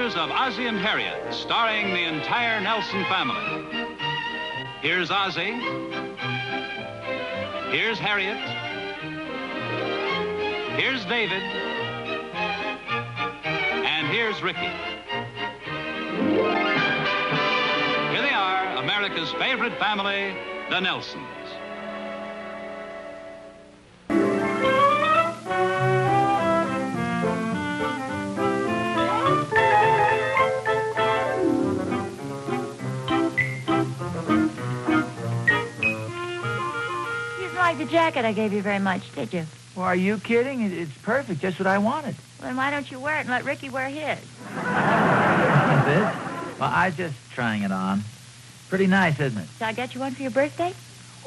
adventures of Ozzie and Harriet, starring the entire Nelson family. Here's Ozzie. Here's Harriet. Here's David. And here's Ricky. Here they are, America's favorite family, the Nelsons. The jacket I gave you very much, did you? Well, are you kidding? It's perfect, just what I wanted. Well, then why don't you wear it and let Ricky wear his? This? Well, I just trying it on. Pretty nice, isn't it? So I get you one for your birthday?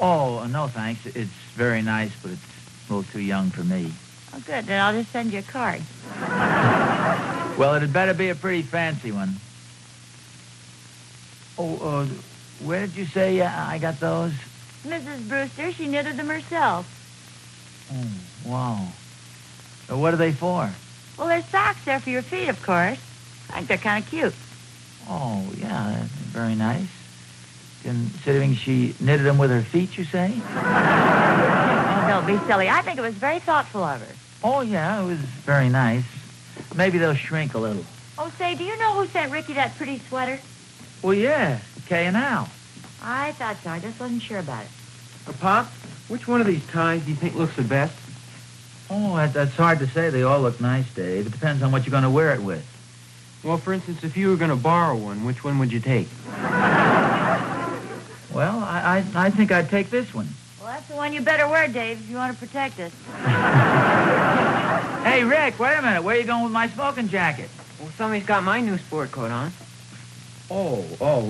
Oh, no, thanks. It's very nice, but it's a little too young for me. Oh, good. Then I'll just send you a card. Well, it'd better be a pretty fancy one. Oh, where did you say I got those? Mrs. Brewster, she knitted them herself. Oh, wow. So what are they for? Well, they're socks. They're for your feet, of course. I think they're kind of cute. Oh, yeah, that's very nice. Considering she knitted them with her feet, you say? Oh, don't be silly. I think it was very thoughtful of her. Oh, yeah, it was very nice. Maybe they'll shrink a little. Oh, say, do you know who sent Ricky that pretty sweater? Well, yeah, Kay and Al. I thought so. I just wasn't sure about it. Pop, which one of these ties do you think looks the best? Oh, that's hard to say. They all look nice, Dave. It depends on what you're going to wear it with. Well, for instance, if you were going to borrow one, which one would you take? Well, I think I'd take this one. Well, that's the one you better wear, Dave, if you want to protect us. Hey, Rick, wait a minute. Where are you going with my smoking jacket? Well, somebody's got my new sport coat on. Oh,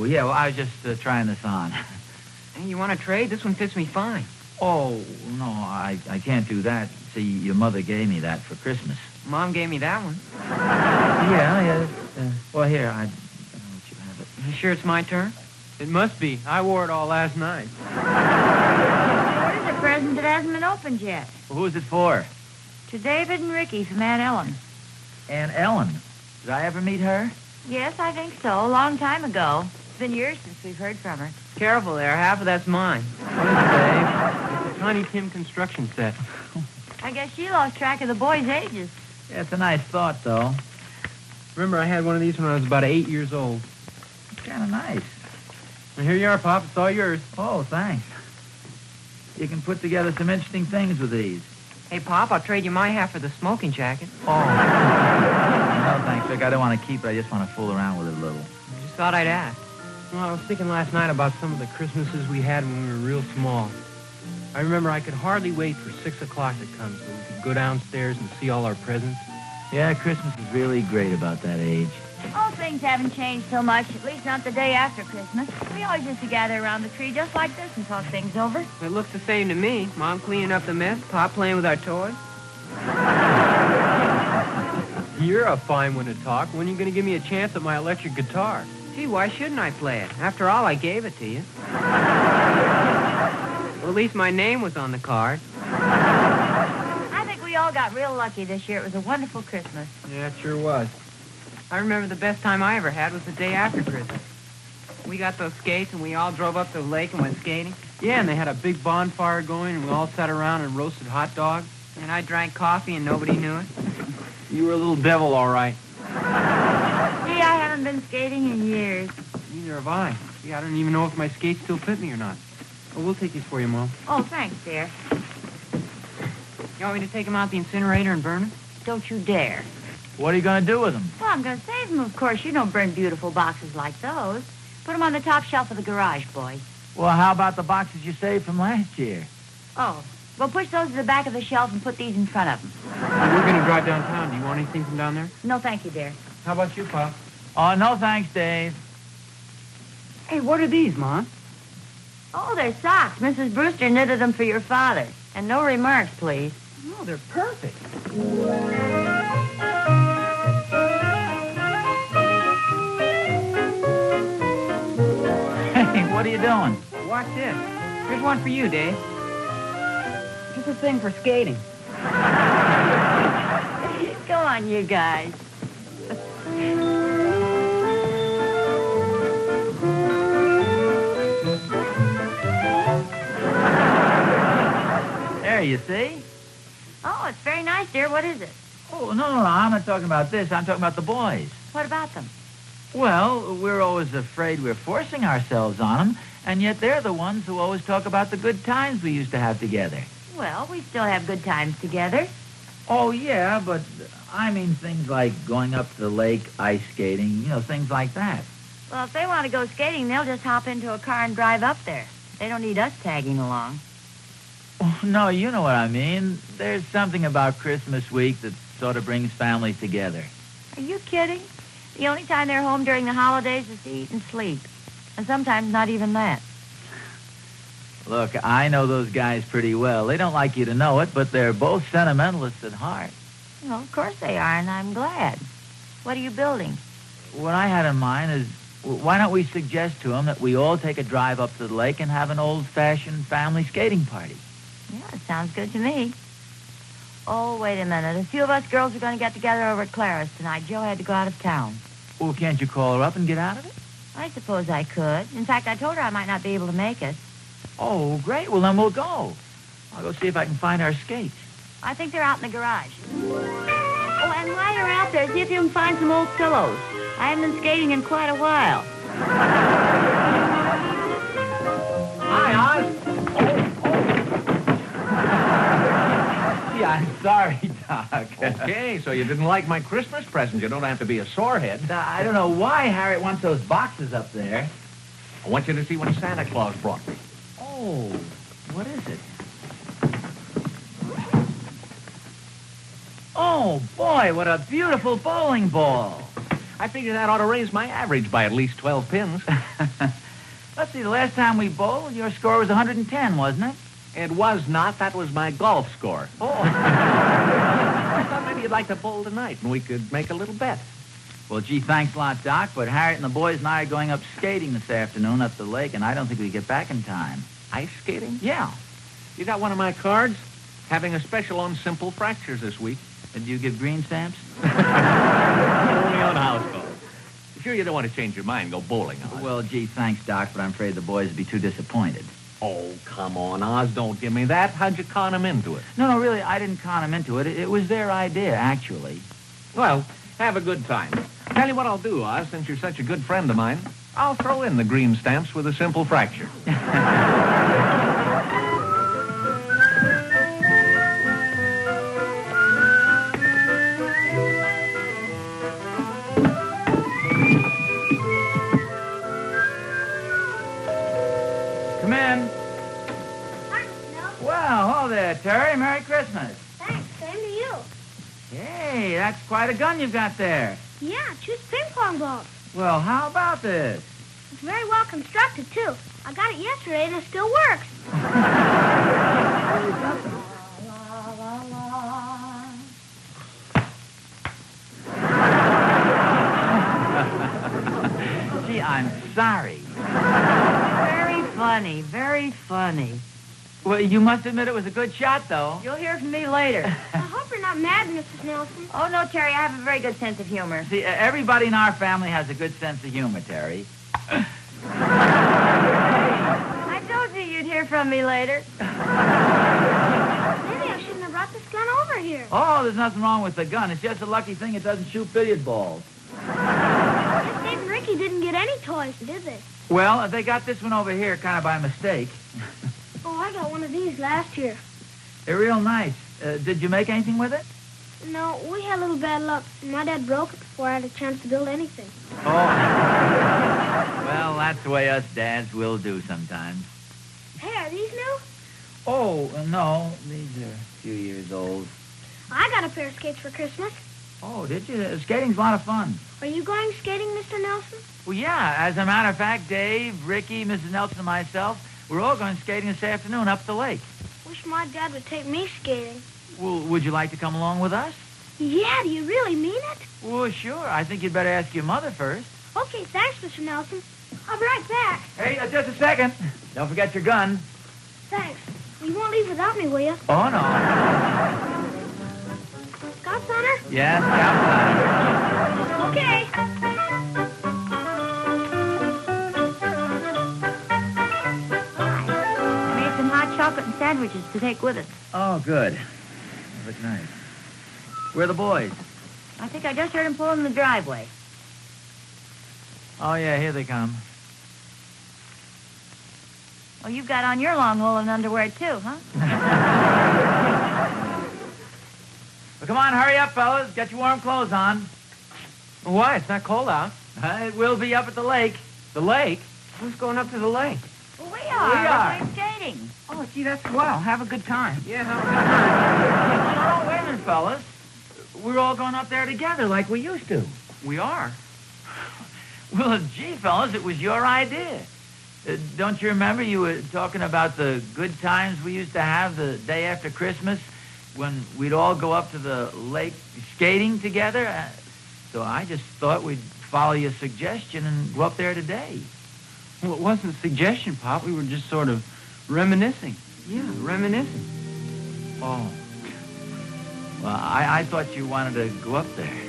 yeah, well, I was just trying this on. Hey, you want to trade? This one fits me fine. Oh, no, I can't do that. See, your mother gave me that for Christmas. Mom gave me that one. Yeah. Well, here, I'll let you have it. You sure it's my turn? It must be. I wore it all last night. Here's a present that hasn't been opened yet. Well, who's it for? To David and Ricky from Aunt Ellen. Aunt Ellen. Did I ever meet her? Yes, I think so. A long time ago. It's been years since we've heard from her. Careful there. Half of that's mine. What is it, Dave? It's a Tiny Tim construction set. I guess she lost track of the boys' ages. Yeah, it's a nice thought, though. Remember, I had one of these when I was about 8 years old. It's kind of nice. Well, here you are, Pop. It's all yours. Oh, thanks. You can put together some interesting things with these. Hey, Pop, I'll trade you my half for the smoking jacket. Oh. No, thanks, Rick. I don't want to keep it. I just want to fool around with it a little. I just thought I'd ask. Well, I was thinking last night about some of the Christmases we had when we were real small. I remember I could hardly wait for 6 o'clock to come so we could go downstairs and see all our presents. Yeah, Christmas is really great about that age. Oh, things haven't changed so much, at least not the day after Christmas. We always used to gather around the tree just like this and talk things over. It looks the same to me. Mom cleaning up the mess, Pop playing with our toys. You're a fine one to talk. When are you going to give me a chance at my electric guitar? Gee, why shouldn't I play it? After all, I gave it to you. Well, at least my name was on the card. I think we all got real lucky this year. It was a wonderful Christmas. Yeah, it sure was. I remember the best time I ever had was the day after Christmas. We got those skates and we all drove up to the lake and went skating. Yeah, and they had a big bonfire going and we all sat around and roasted hot dogs. And I drank coffee and nobody knew it. You were a little devil, all right. Gee, I haven't been skating in years. Neither have I. Gee, I don't even know if my skates still fit me or not. Oh, we'll take these for you, Mom. Oh, thanks, dear. You want me to take them out the incinerator and burn them? Don't you dare. What are you going to do with them? Well, I'm going to save them, of course. You don't burn beautiful boxes like those. Put them on the top shelf of the garage, boys. Well, how about the boxes you saved from last year? Oh, well, push those to the back of the shelf and put these in front of them. Well, we're going to drive downtown. Do you want anything from down there? No, thank you, dear. How about you, Pop? Oh, no thanks, Dave. Hey, what are these, Mom? Oh, they're socks. Mrs. Brewster knitted them for your father. And no remarks, please. Oh, they're perfect. Hey, what are you doing? Watch this. Here's one for you, Dave. Just a thing for skating. Go on, you guys. here, you see? Oh, it's very nice, dear. What is it? Oh, no, I'm not talking about this. I'm talking about the boys. What about them? Well, we're always afraid we're forcing ourselves on them, and yet they're the ones who always talk about the good times we used to have together. Well, we still have good times together. Oh, yeah, but I mean things like going up to the lake, ice skating, things like that. Well, if they want to go skating, they'll just hop into a car and drive up there. They don't need us tagging along. Oh, no, you know what I mean. There's something about Christmas week that sort of brings families together. Are you kidding? The only time they're home during the holidays is to eat and sleep. And sometimes not even that. Look, I know those guys pretty well. They don't like you to know it, but they're both sentimentalists at heart. Well, of course they are, and I'm glad. What are you building? What I had in mind is, why don't we suggest to them that we all take a drive up to the lake and have an old-fashioned family skating party? Yeah, it sounds good to me. Oh, wait a minute. A few of us girls are going to get together over at Clara's tonight. Joe had to go out of town. Well, can't you call her up and get out of it? I suppose I could. In fact, I told her I might not be able to make it. Oh, great. Well, then we'll go. I'll go see if I can find our skates. I think they're out in the garage. Oh, and while you're out there, see if you can find some old pillows. I haven't been skating in quite a while. Hi, Oz. Gee, I'm sorry, Doc. Okay, so you didn't like my Christmas present. You don't have to be a sorehead. I don't know why Harriet wants those boxes up there. I want you to see what Santa Claus brought me. Oh, what is it? Oh, boy, what a beautiful bowling ball. I figure that ought to raise my average by at least 12 pins. Let's see, the last time we bowled, your score was 110, wasn't it? It was not. That was my golf score. Oh. I thought maybe you'd like to bowl tonight, and we could make a little bet. Well, gee, thanks a lot, Doc, but Harriet and the boys and I are going up skating this afternoon up the lake, and I don't think we get back in time. Ice skating? Yeah. You got one of my cards? Having a special on simple fractures this week. Did you give green stamps? Only on house calls. Sure you don't want to change your mind and go bowling, Oz? Well, gee, thanks, Doc, but I'm afraid the boys would be too disappointed. Oh, come on, Oz, don't give me that. How'd you con them into it? No, really, I didn't con them into it. It was their idea, actually. Well, have a good time. Tell you what I'll do, Oz, since you're such a good friend of mine. I'll throw in the green stamps with a simple fracture. Come in. Hi, Mr. Nelson. Well, hello there, Terry. Merry Christmas. Thanks. Same to you. Hey, that's quite a gun you've got there. Yeah, choose ping pong balls. Well, how about this? It's very well constructed, too. I got it yesterday, and it still works. Gee, I'm sorry. Very funny, very funny. Well, you must admit it was a good shot, though. You'll hear from me later. I hope you're not mad, Mrs. Nelson. Oh, no, Terry, I have a very good sense of humor. See, everybody in our family has a good sense of humor, Terry. I told you you'd hear from me later. Maybe I shouldn't have brought this gun over here. Oh, there's nothing wrong with the gun. It's just a lucky thing it doesn't shoot billiard balls. Miss Dave and Ricky didn't get any toys, did they? Well, they got this one over here kind of by mistake. Oh, I got one of these last year. They're real nice. Did you make anything with it? No, we had a little bad luck. My dad broke it before I had a chance to build anything. Oh. Well, that's the way us dads will do sometimes. Hey, are these new? Oh, no. These are a few years old. I got a pair of skates for Christmas. Oh, did you? Skating's a lot of fun. Are you going skating, Mr. Nelson? Well, yeah. As a matter of fact, Dave, Ricky, Mrs. Nelson, and myself, we're all going skating this afternoon up the lake. Wish my dad would take me skating. Well, would you like to come along with us? Yeah, do you really mean it? Well, sure. I think you'd better ask your mother first. Okay, thanks, Mr. Nelson. I'll be right back. Hey, just a second. Don't forget your gun. Thanks. You won't leave without me, will you? Oh, no. Scott's on her? Yes, outside. Okay. Made some hot chocolate and sandwiches to take with us. Oh, good. Look nice. Where are the boys? I think I just heard them pull in the driveway. Oh, yeah, here they come. Well, you've got on your long woolen underwear, too, huh? Well, come on, hurry up, fellas. Get your warm clothes on. Why? It's not cold out. It will be up at the lake. The lake? Who's going up to the lake? Well, we are. We are. We're going skating. Oh, gee, that's swell. Have a good time. Yeah, have a good time. No, wait a minute, fellas. We're all going up there together like we used to. We are. Well, gee, fellas, it was your idea. Don't you remember you were talking about the good times we used to have the day after Christmas when we'd all go up to the lake skating together? So I just thought we'd follow your suggestion and go up there today. Well, it wasn't a suggestion, Pop. We were just sort of reminiscing. Yeah, reminiscing. Oh. Well, I thought you wanted to go up there.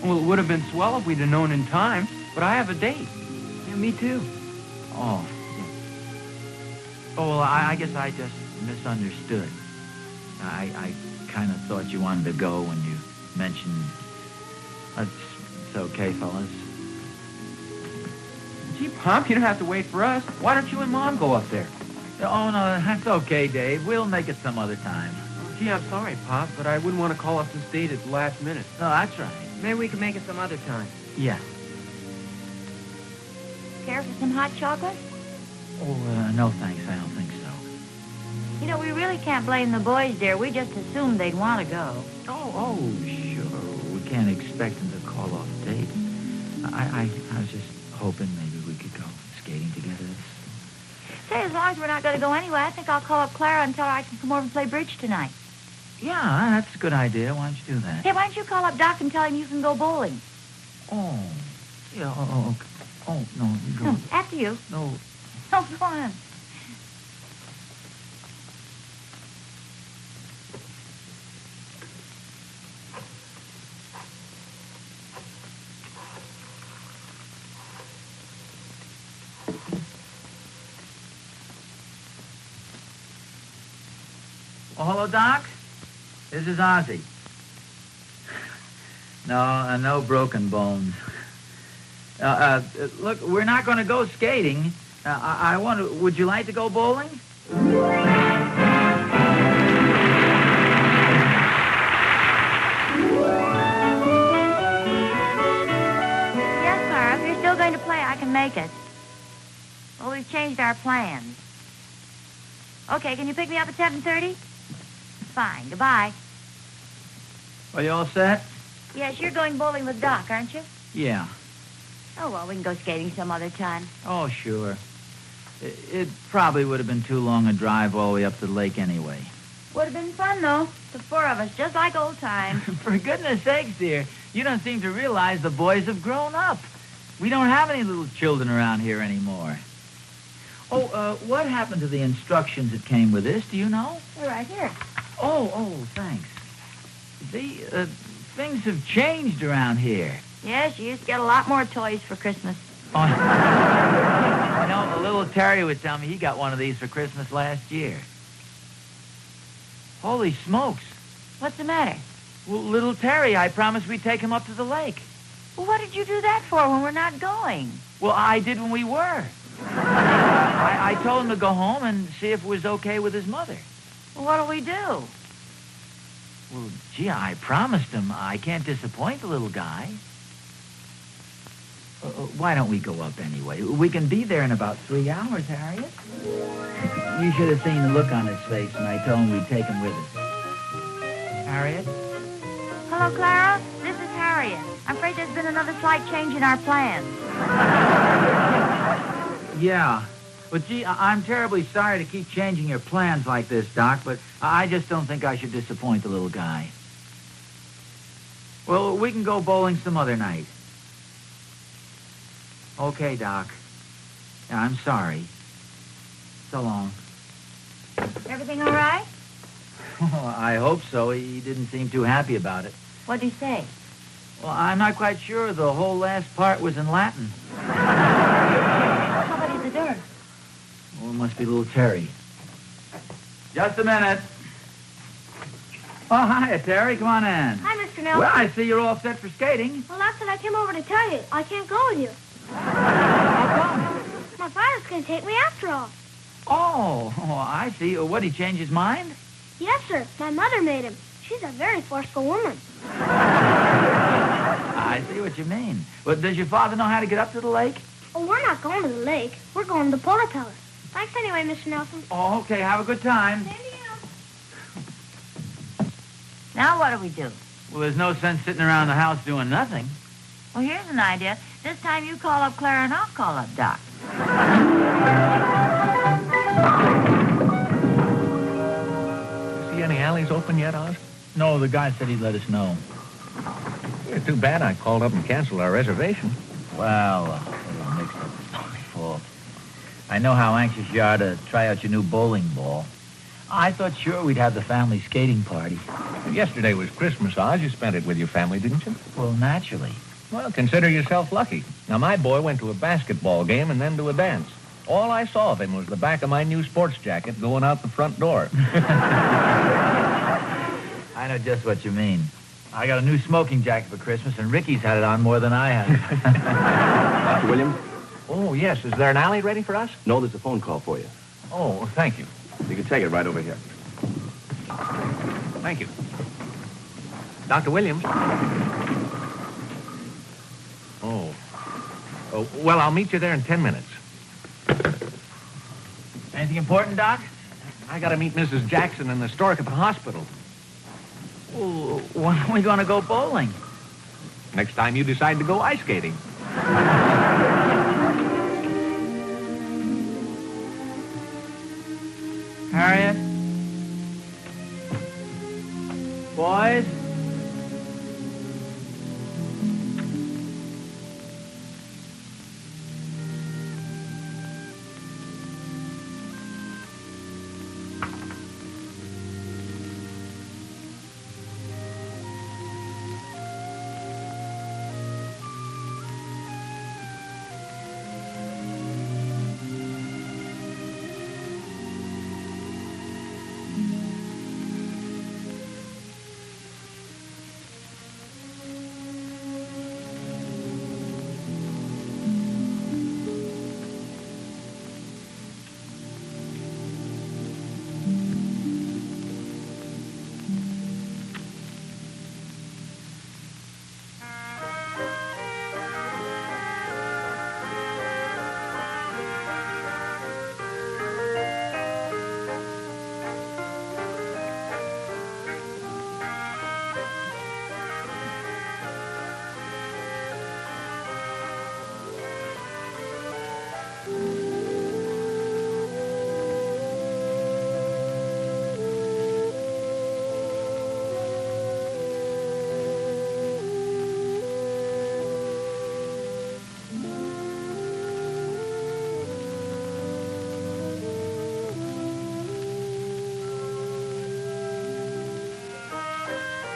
Well, it would have been swell if we'd have known in time, but I have a date. Yeah, me too. Oh. Oh, well, I guess I just misunderstood. I kind of thought you wanted to go when you mentioned... It's okay, fellas. Gee, Pop, you don't have to wait for us. Why don't you and Mom go up there? Oh, no, that's okay, Dave. We'll make it some other time. Gee, I'm sorry, Pop, but I wouldn't want to call up this date at the last minute. No, that's right. Maybe we can make it some other time. Yeah. Care for some hot chocolate? Oh, no thanks. I don't think so. You know, we really can't blame the boys, dear. We just assumed they'd want to go. Oh, sure. We can't expect them to call off dates. I was just hoping maybe we could go skating together. Say, as long as we're not going to go anyway, I think I'll call up Clara and tell her I can come over and play bridge tonight. Yeah, that's a good idea. Why don't you do that? Hey, why don't you call up Doc and tell him you can go bowling? Oh. Yeah, okay. Oh, no, you go. No, after you. No. Oh, go on. Oh, hello, Doc. This is Ozzie. No broken bones. Look, we're not going to go skating. I want to... Would you like to go bowling? Yes, Clara. If you're still going to play, I can make it. Well, we've changed our plans. Okay, can you pick me up at 7:30? Fine. Goodbye. Are you all set? Yes, you're going bowling with Doc, aren't you? Yeah. Oh, well, we can go skating some other time. Oh, sure. It probably would have been too long a drive all the way up to the lake anyway. Would have been fun, though. The four of us, just like old times. For goodness sakes, dear, you don't seem to realize the boys have grown up. We don't have any little children around here anymore. Oh, what happened to the instructions that came with this? Do you know? They're right here. Oh, thanks. Things have changed around here. Yes, you used to get a lot more toys for Christmas. Oh, I know, the little Terry was telling me he got one of these for Christmas last year. Holy smokes. What's the matter? Well, little Terry, I promised we'd take him up to the lake. Well, what did you do that for when we're not going? Well, I did when we were. I told him to go home and see if it was okay with his mother. Well, what'll we do? Well, gee, I promised him. I can't disappoint the little guy. Why don't we go up anyway? We can be there in about 3 hours, Harriet. You should have seen the look on his face when I told him we'd take him with us. Harriet? Hello, Clara. This is Harriet. I'm afraid there's been another slight change in our plans. Yeah. But, gee, I'm terribly sorry to keep changing your plans like this, Doc, but I just don't think I should disappoint the little guy. Well, we can go bowling some other night. Okay, Doc. Yeah, I'm sorry. So long. Everything all right? Oh, I hope so. He didn't seem too happy about it. What'd he say? Well, I'm not quite sure. The whole last part was in Latin. Somebody at the door. Well, it must be little Terry. Just a minute. Oh, hiya, Terry. Come on in. Hi, Mr. Nelson. Well, I see you're all set for skating. Well, that's what I came over to tell you. I can't go with you. How come? My father's going to take me after all. Oh, I see. What, he changed his mind? Yes, sir. My mother made him. She's a very forceful woman. I see what you mean. Well, does your father know how to get up to the lake? Oh, we're not going to the lake. We're going to the Polar Palace. Thanks anyway, Mr. Nelson. Oh, okay. Have a good time. Same to you. Now what do we do? Well, there's no sense sitting around the house doing nothing. Well, here's an idea. This time you call up Clara and I'll call up Doc. You see any alleys open yet, Oz? No, the guy said he'd let us know. It's too bad I called up and canceled our reservation. Well, a little mixed up. It's not my fault. I know how anxious you are to try out your new bowling ball. I thought sure we'd have the family skating party. Yesterday was Christmas, Oz. You spent it with your family, didn't you? Well, naturally. Well, consider yourself lucky. Now, my boy went to a basketball game and then to a dance. All I saw of him was the back of my new sports jacket going out the front door. I know just what you mean. I got a new smoking jacket for Christmas, and Ricky's had it on more than I have. Dr. Williams? Oh, yes. Is there an alley ready for us? No, there's a phone call for you. Oh, thank you. You can take it right over here. Thank you. Dr. Williams? Oh. Oh, well, I'll meet you there in 10 minutes. Anything important, Doc? I got to meet Mrs. Jackson in the Stork at the hospital. Well, when are we going to go bowling? Next time you decide to go ice skating. Harriet? Boys?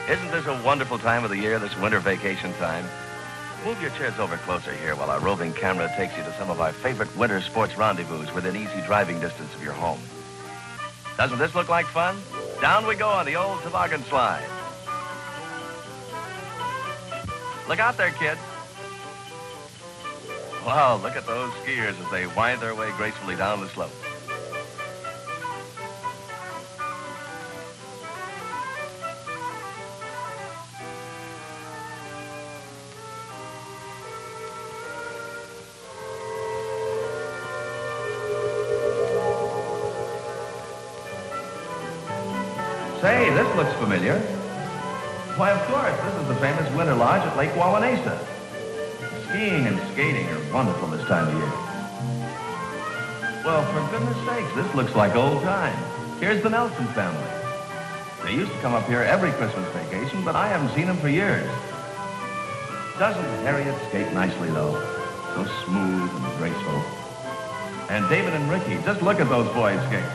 Isn't this a wonderful time of the year, this winter vacation time? Move your chairs over closer here while our roving camera takes you to some of our favorite winter sports rendezvous within easy driving distance of your home. Doesn't this look like fun? Down we go on the old toboggan slide. Look out there, kids. Wow, look at those skiers as they wind their way gracefully down the slope. Say, this looks familiar. Why, of course, this is the famous winter lodge at Lake Wauwanaisa. Skiing and skating are wonderful this time of year. Well, for goodness sakes, this looks like old times. Here's the Nelson family. They used to come up here every Christmas vacation, but I haven't seen them for years. Doesn't Harriet skate nicely, though? So smooth and graceful. And David and Ricky, just look at those boys skate.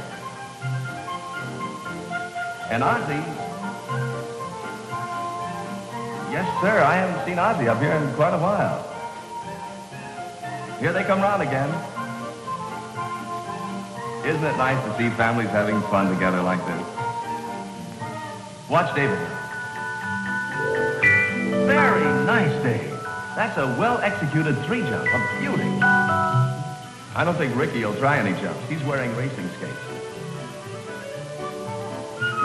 And Ozzie. Yes, sir, I haven't seen Ozzie up here in quite a while. Here they come round again. Isn't it nice to see families having fun together like this? Watch David. Very nice, Dave. That's a well-executed 3-jump, a beauty. I don't think Ricky will try any jumps. He's wearing racing skates.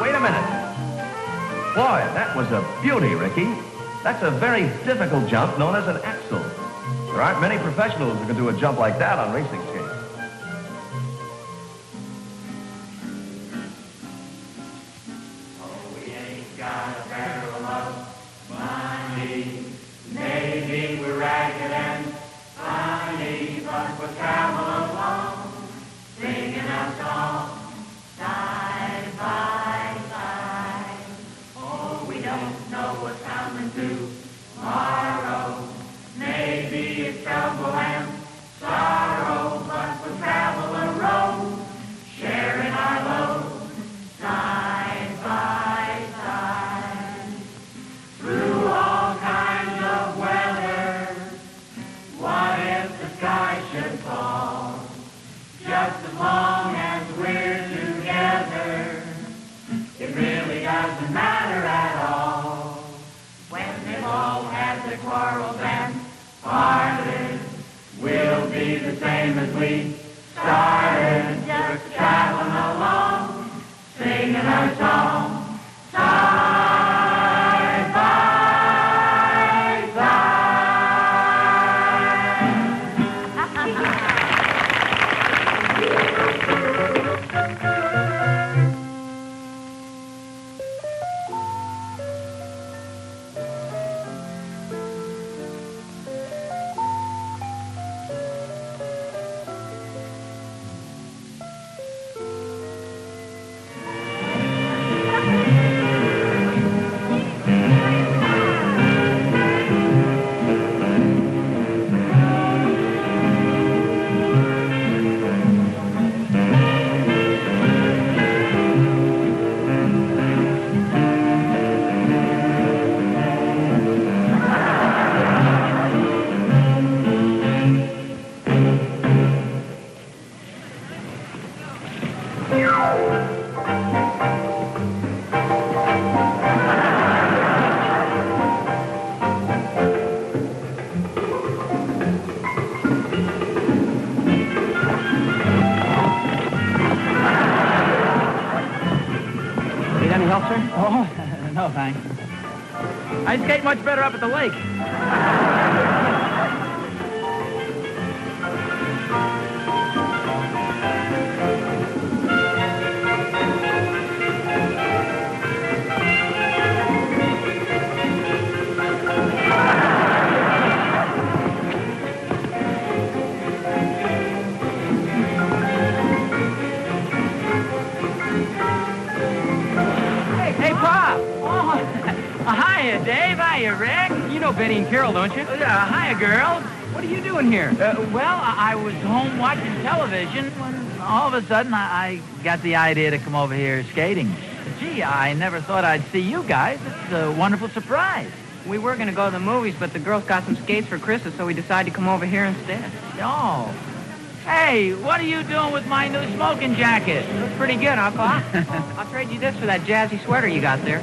Wait a minute. Boy, that was a beauty, Ricky. That's a very difficult jump known as an axel. There aren't many professionals who can do a jump like that on racing skates. Oh, no, thanks. I skate much better up at the lake. Hiya, Dave. Hiya, Rick. You know Benny and Carol, don't you? Hiya, girls. What are you doing here? Well, I was home watching television when all of a sudden I got the idea to come over here skating. Gee, I never thought I'd see you guys. It's a wonderful surprise. We were going to go to the movies, but the girls got some skates for Christmas, so we decided to come over here instead. Oh. Hey, what are you doing with my new smoking jacket? Looks pretty good, huh, Pop? I'll trade you this for that jazzy sweater you got there.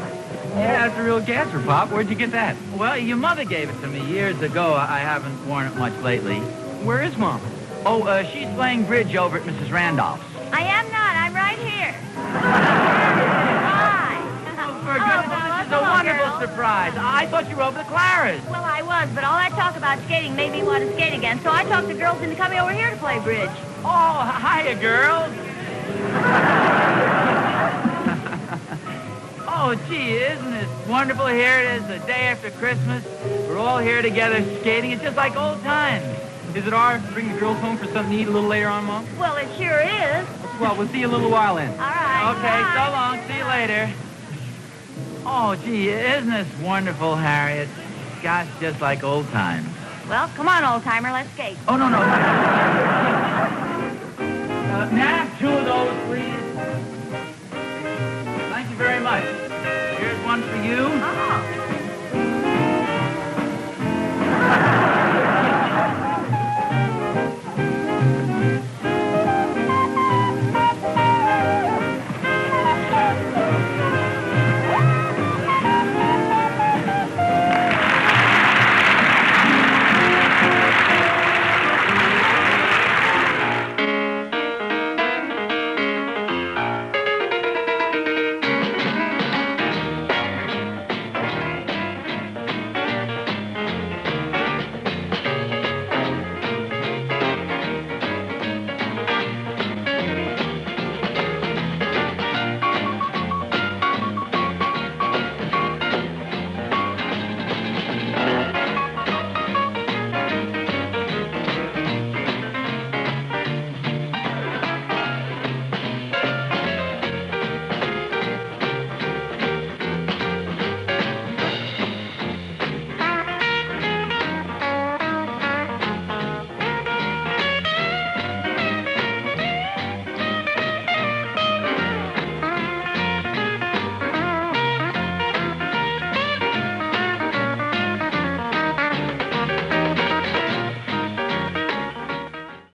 Yeah, that's a real gasser, Pop. Where'd you get that? Well, your mother gave it to me years ago. I haven't worn it much lately. Where is Mom? Oh, she's playing bridge over at Mrs. Randolph's. I am not. I'm right here. Hi. For goodness, this is a wonderful surprise. I thought you were over to Clara's. Well, I was, but all that talk about skating made me want to skate again, so I talked the girls into coming over here to play bridge. Oh, hiya, girls. Oh, gee, isn't it wonderful? Here it is, the day after Christmas. We're all here together skating. It's just like old times. Is it ours to bring the girls home for something to eat a little later on, Mom? Well, it sure is. Well, we'll see you a little while then. All right. Okay, bye. so long. See you later. Oh, gee, isn't this wonderful, Harriet? Gosh, just like old times. Well, come on, old-timer, let's skate. Oh, no. May I have 2 of those, please? Thank you very much.